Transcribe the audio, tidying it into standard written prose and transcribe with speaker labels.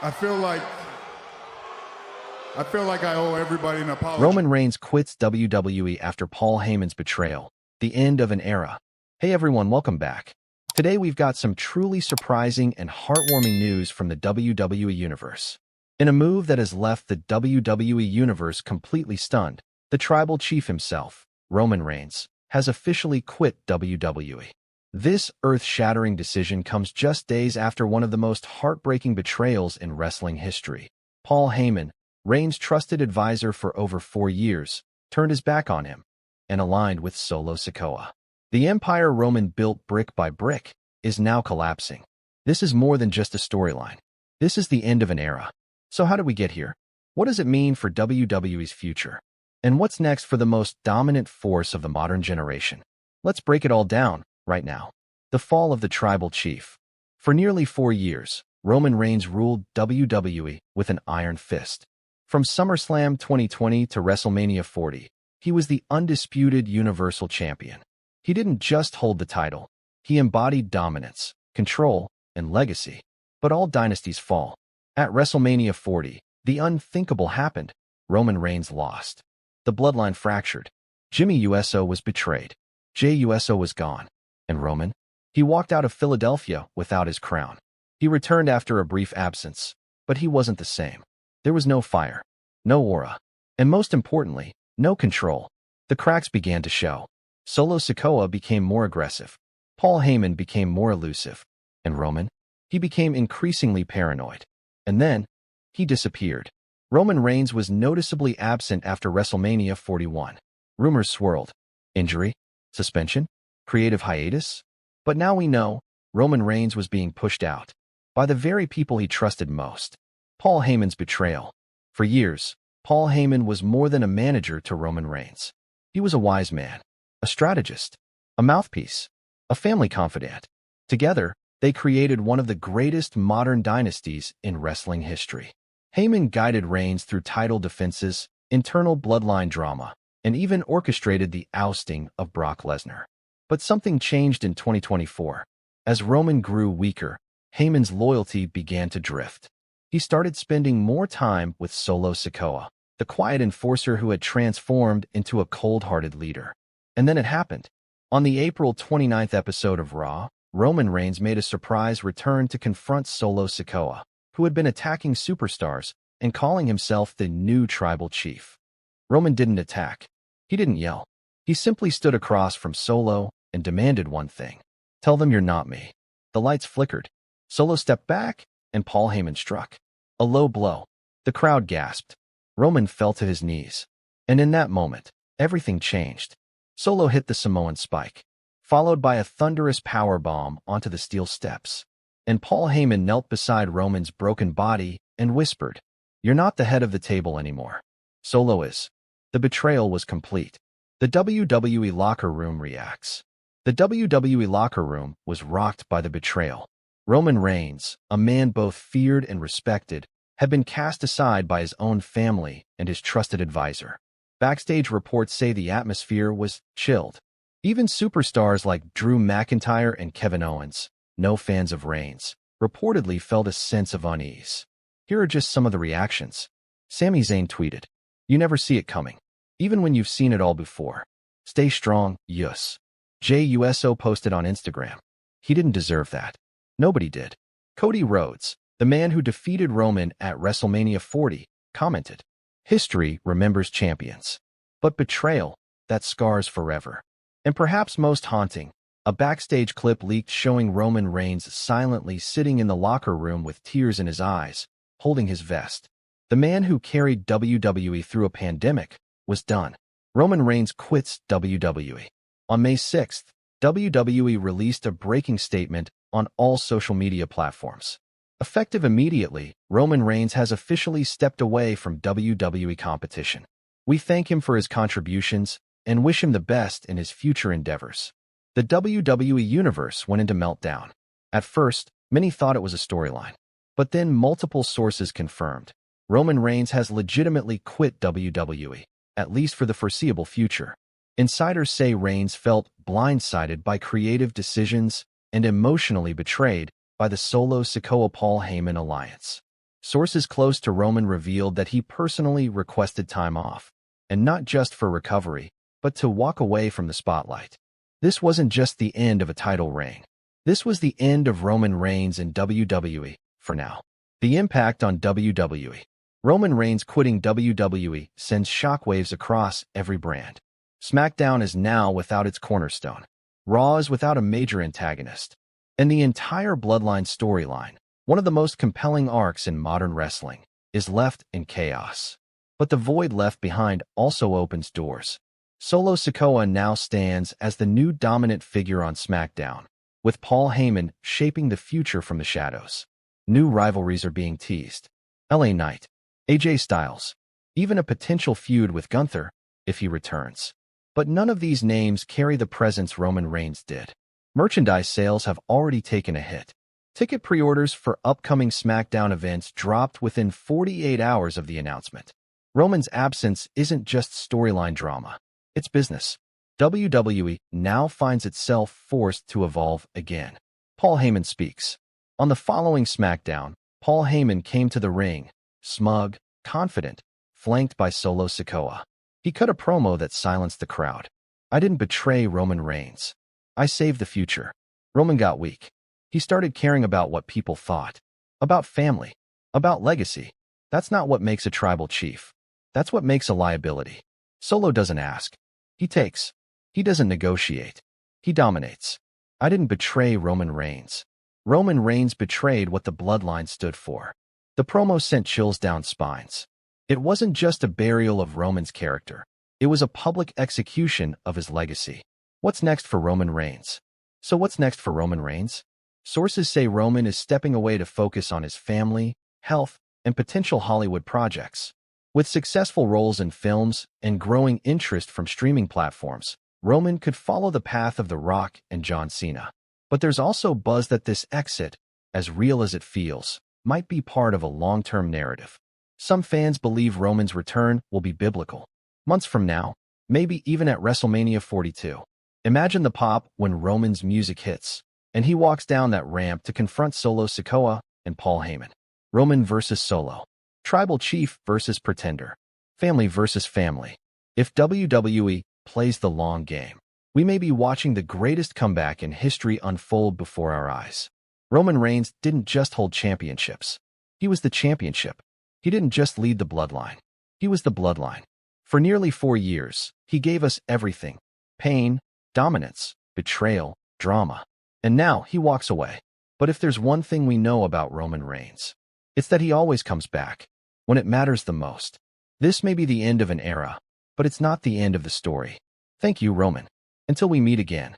Speaker 1: I feel like I owe everybody an apology.
Speaker 2: Roman Reigns quits WWE after Paul Heyman's betrayal, the end of an era. Hey everyone, welcome back. Today we've got some truly surprising and heartwarming news from the WWE Universe. In a move that has left the WWE Universe completely stunned, the tribal chief himself, Roman Reigns, has officially quit WWE. This earth-shattering decision comes just days after one of the most heartbreaking betrayals in wrestling history. Paul Heyman, Reigns' trusted advisor for over 4 years, turned his back on him and aligned with Solo Sikoa. The empire Roman built brick by brick is now collapsing. This is more than just a storyline. This is the end of an era. So how did we get here? What does it mean for WWE's future? And what's next for the most dominant force of the modern generation? Let's break it all down right now. The fall of the tribal chief. For nearly 4 years, Roman Reigns ruled WWE with an iron fist. From SummerSlam 2020 to WrestleMania 40, he was the undisputed Universal Champion. He didn't just hold the title. He embodied dominance, control, and legacy. But all dynasties fall. At WrestleMania 40, the unthinkable happened. Roman Reigns lost. The bloodline fractured. Jimmy Uso was betrayed. Jey Uso was gone. And Roman? He walked out of Philadelphia without his crown. He returned after a brief absence, but he wasn't the same. There was no fire, no aura, and most importantly, no control. The cracks began to show. Solo Sikoa became more aggressive. Paul Heyman became more elusive. And Roman? He became increasingly paranoid. And then, he disappeared. Roman Reigns was noticeably absent after WrestleMania 41. Rumors swirled. Injury? Suspension? Creative hiatus? But now we know, Roman Reigns was being pushed out by the very people he trusted most. Paul Heyman's betrayal. For years, Paul Heyman was more than a manager to Roman Reigns. He was a wise man, a strategist, a mouthpiece, a family confidant. Together, they created one of the greatest modern dynasties in wrestling history. Heyman guided Reigns through title defenses, internal bloodline drama, and even orchestrated the ousting of Brock Lesnar. But something changed in 2024. As Roman grew weaker, Heyman's loyalty began to drift. He started spending more time with Solo Sikoa, the quiet enforcer who had transformed into a cold-hearted leader. And then it happened. On the April 29th episode of Raw, Roman Reigns made a surprise return to confront Solo Sikoa, who had been attacking superstars and calling himself the new tribal chief. Roman didn't attack. He didn't yell. He simply stood across from Solo and demanded one thing. Tell them you're not me. The lights flickered. Solo stepped back, and Paul Heyman struck. A low blow. The crowd gasped. Roman fell to his knees. And in that moment, everything changed. Solo hit the Samoan spike, followed by a thunderous powerbomb onto the steel steps. And Paul Heyman knelt beside Roman's broken body and whispered, "You're not the head of the table anymore. Solo is." The betrayal was complete. The WWE locker room reacts. The WWE locker room was rocked by the betrayal. Roman Reigns, a man both feared and respected, had been cast aside by his own family and his trusted advisor. Backstage reports say the atmosphere was chilled. Even superstars like Drew McIntyre and Kevin Owens, no fans of Reigns, reportedly felt a sense of unease. Here are just some of the reactions. Sami Zayn tweeted, "You never see it coming, even when you've seen it all before. Stay strong, Yus." Jey Uso posted on Instagram, "He didn't deserve that. Nobody did." Cody Rhodes, the man who defeated Roman at WrestleMania 40, commented, "History remembers champions. But betrayal, that scars forever." And perhaps most haunting, a backstage clip leaked showing Roman Reigns silently sitting in the locker room with tears in his eyes, holding his vest. The man who carried WWE through a pandemic was done. Roman Reigns quits WWE. On May 6th, WWE released a breaking statement on all social media platforms. Effective immediately, Roman Reigns has officially stepped away from WWE competition. We thank him for his contributions and wish him the best in his future endeavors. The WWE Universe went into meltdown. At first, many thought it was a storyline. But then multiple sources confirmed Roman Reigns has legitimately quit WWE, at least for the foreseeable future. Insiders say Reigns felt blindsided by creative decisions and emotionally betrayed by the Solo Sikoa Paul Heyman alliance. Sources close to Roman revealed that he personally requested time off, and not just for recovery, but to walk away from the spotlight. This wasn't just the end of a title reign. This was the end of Roman Reigns in WWE, for now. The impact on WWE. Roman Reigns quitting WWE sends shockwaves across every brand. SmackDown is now without its cornerstone. Raw is without a major antagonist. And the entire Bloodline storyline, one of the most compelling arcs in modern wrestling, is left in chaos. But the void left behind also opens doors. Solo Sikoa now stands as the new dominant figure on SmackDown, with Paul Heyman shaping the future from the shadows. New rivalries are being teased. LA Knight, AJ Styles, even a potential feud with Gunther, if he returns. But none of these names carry the presence Roman Reigns did. Merchandise sales have already taken a hit. Ticket pre-orders for upcoming SmackDown events dropped within 48 hours of the announcement. Roman's absence isn't just storyline drama. It's business. WWE now finds itself forced to evolve again. Paul Heyman speaks. On the following SmackDown, Paul Heyman came to the ring, smug, confident, flanked by Solo Sikoa. He cut a promo that silenced the crowd. "I didn't betray Roman Reigns. I saved the future." Roman got weak. He started caring about what people thought. About family. About legacy. That's not what makes a tribal chief. That's what makes a liability. Solo doesn't ask. He takes. He doesn't negotiate. He dominates. "I didn't betray Roman Reigns." Roman Reigns betrayed what the Bloodline stood for. The promo sent chills down spines. It wasn't just a burial of Roman's character. It was a public execution of his legacy. What's next for Roman Reigns? So what's next for Roman Reigns? Sources say Roman is stepping away to focus on his family, health, and potential Hollywood projects. With successful roles in films and growing interest from streaming platforms, Roman could follow the path of The Rock and John Cena. But there's also buzz that this exit, as real as it feels, might be part of a long-term narrative. Some fans believe Roman's return will be biblical. Months from now, maybe even at WrestleMania 42. Imagine the pop when Roman's music hits, and he walks down that ramp to confront Solo Sikoa and Paul Heyman. Roman versus Solo. Tribal chief versus pretender. Family versus family. If WWE plays the long game, we may be watching the greatest comeback in history unfold before our eyes. Roman Reigns didn't just hold championships. He was the championship. He didn't just lead the Bloodline. He was the Bloodline. For nearly 4 years, he gave us everything. Pain, dominance, betrayal, drama. And now he walks away. But if there's one thing we know about Roman Reigns, it's that he always comes back, when it matters the most. This may be the end of an era, but it's not the end of the story. Thank you, Roman. Until we meet again.